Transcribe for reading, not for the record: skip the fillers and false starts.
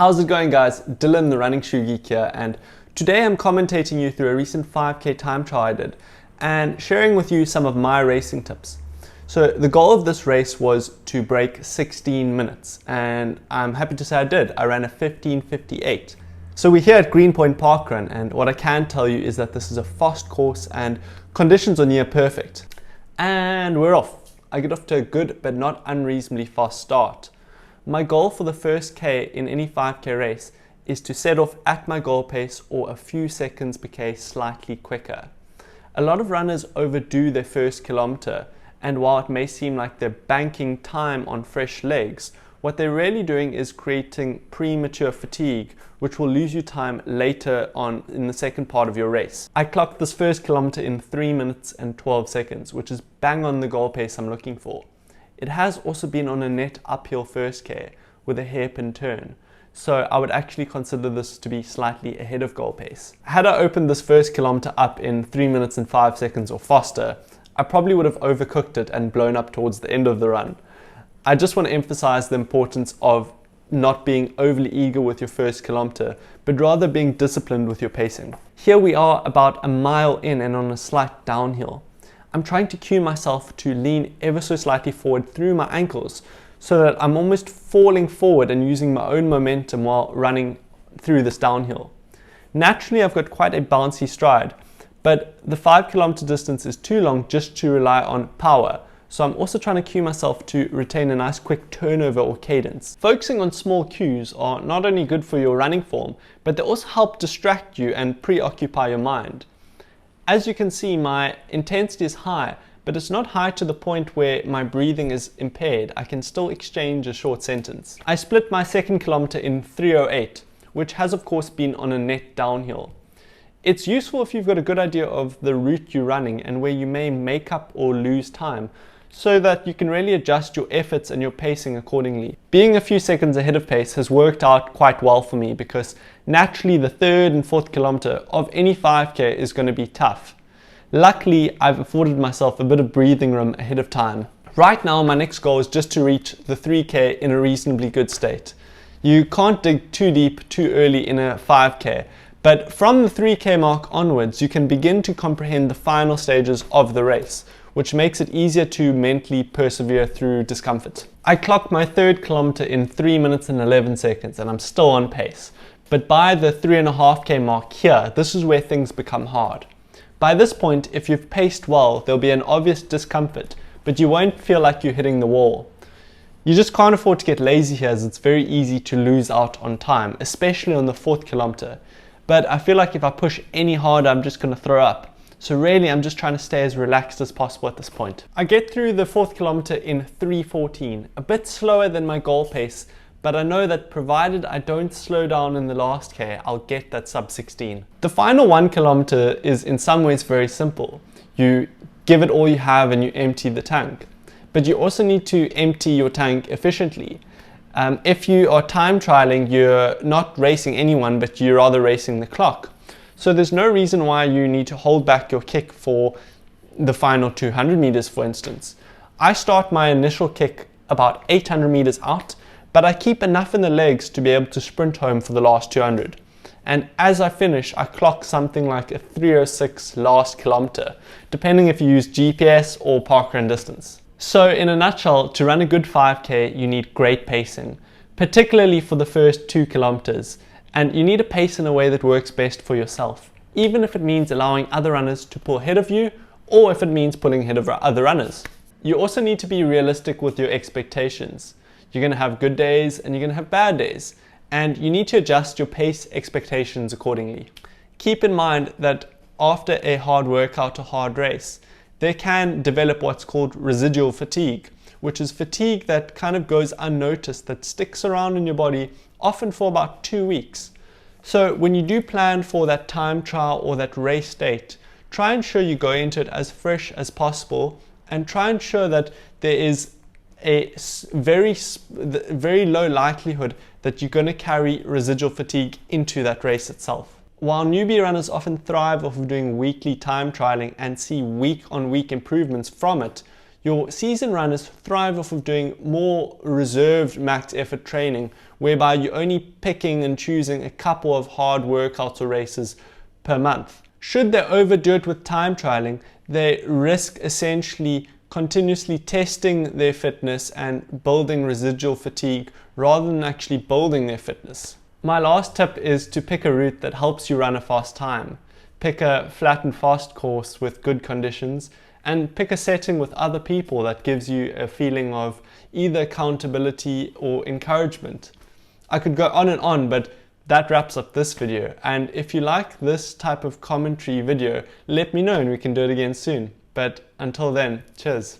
How's it going, guys? Dylan the Running Shoe Geek here, and today I'm commentating you through a recent 5k time trial I did and sharing with you some of my racing tips. So the goal of this race was to break 16 minutes, and I'm happy to say I did. I ran a 15:58. So we're here at Greenpoint Parkrun, and what I can tell you is that this is a fast course and conditions are near perfect. And we're off. I get off to a good but not unreasonably fast start. My goal for the first K in any 5k race is to set off at my goal pace or a few seconds per K slightly quicker. A lot of runners overdo their first kilometer, and while it may seem like they're banking time on fresh legs, what they're really doing is creating premature fatigue, which will lose you time later on in the second part of your race. I clocked this first kilometer in 3 minutes and 12 seconds, which is bang on the goal pace I'm looking for. It has also been on a net uphill first K with a hairpin turn, so I would actually consider this to be slightly ahead of goal pace. Had I opened this first kilometer up in 3 minutes and 5 seconds or faster, I probably would have overcooked it and blown up towards the end of the run. I just want to emphasize the importance of not being overly eager with your first kilometer, but rather being disciplined with your pacing. Here we are about a mile in and on a slight downhill. I'm trying to cue myself to lean ever so slightly forward through my ankles so that I'm almost falling forward and using my own momentum while running through this downhill. Naturally, I've got quite a bouncy stride, but the 5 km distance is too long just to rely on power. So I'm also trying to cue myself to retain a nice quick turnover or cadence. Focusing on small cues are not only good for your running form, but they also help distract you and preoccupy your mind. As you can see, my intensity is high, but it's not high to the point where my breathing is impaired. I can still exchange a short sentence. I split my second kilometer in 3:08, which has of course been on a net downhill. It's useful if you've got a good idea of the route you're running and where you may make up or lose time, so that you can really adjust your efforts and your pacing accordingly. Being a few seconds ahead of pace has worked out quite well for me because naturally the third and fourth kilometer of any 5k is going to be tough. Luckily, I've afforded myself a bit of breathing room ahead of time. Right now, my next goal is just to reach the 3k in a reasonably good state. You can't dig too deep too early in a 5k, but from the 3k mark onwards, you can begin to comprehend the final stages of the race, which makes it easier to mentally persevere through discomfort. I clocked my third kilometer in 3 minutes and 11 seconds, and I'm still on pace. But by the 3.5k mark here, this is where things become hard. By this point, if you've paced well, there'll be an obvious discomfort, but you won't feel like you're hitting the wall. You just can't afford to get lazy here, as it's very easy to lose out on time, especially on the fourth kilometer. But I feel like if I push any harder, I'm just going to throw up. So really, I'm just trying to stay as relaxed as possible at this point. I get through the fourth kilometer in 3:14, a bit slower than my goal pace, but I know that provided I don't slow down in the last K, I'll get that sub 16. The final 1 kilometer is in some ways very simple. You give it all you have and you empty the tank. But you also need to empty your tank efficiently. If you are time trialing, you're not racing anyone, but you're rather racing the clock. So there's no reason why you need to hold back your kick for the final 200 meters, for instance. I start my initial kick about 800 meters out, but I keep enough in the legs to be able to sprint home for the last 200. And as I finish, I clock something like a 3:06 last kilometer, depending if you use GPS or parkrun distance. So in a nutshell, to run a good 5k, you need great pacing, particularly for the first 2 kilometers. And you need to pace in a way that works best for yourself, even if it means allowing other runners to pull ahead of you, or if it means pulling ahead of other runners. You also need to be realistic with your expectations. You're going to have good days and you're going to have bad days, and you need to adjust your pace expectations accordingly. Keep in mind that after a hard workout or hard race, they can develop what's called residual fatigue, which is fatigue that kind of goes unnoticed, that sticks around in your body often for about 2 weeks. So when you do plan for that time trial or that race date, try and ensure you go into it as fresh as possible, and try and ensure that there is a very low likelihood that you're going to carry residual fatigue into that race itself. While newbie runners often thrive off of doing weekly time trialing and see week-on-week improvements from it, Your season runners thrive off of doing more reserved max effort training, whereby you're only picking and choosing a couple of hard workouts or races per month. Should they overdo it with time trialing, they risk essentially continuously testing their fitness and building residual fatigue rather than actually building their fitness. My last tip is to pick a route that helps you run a fast time. Pick a flat and fast course with good conditions, and pick a setting with other people that gives you a feeling of either accountability or encouragement. I could go on and on, but that wraps up this video. And if you like this type of commentary video, let me know and we can do it again soon. But until then, cheers.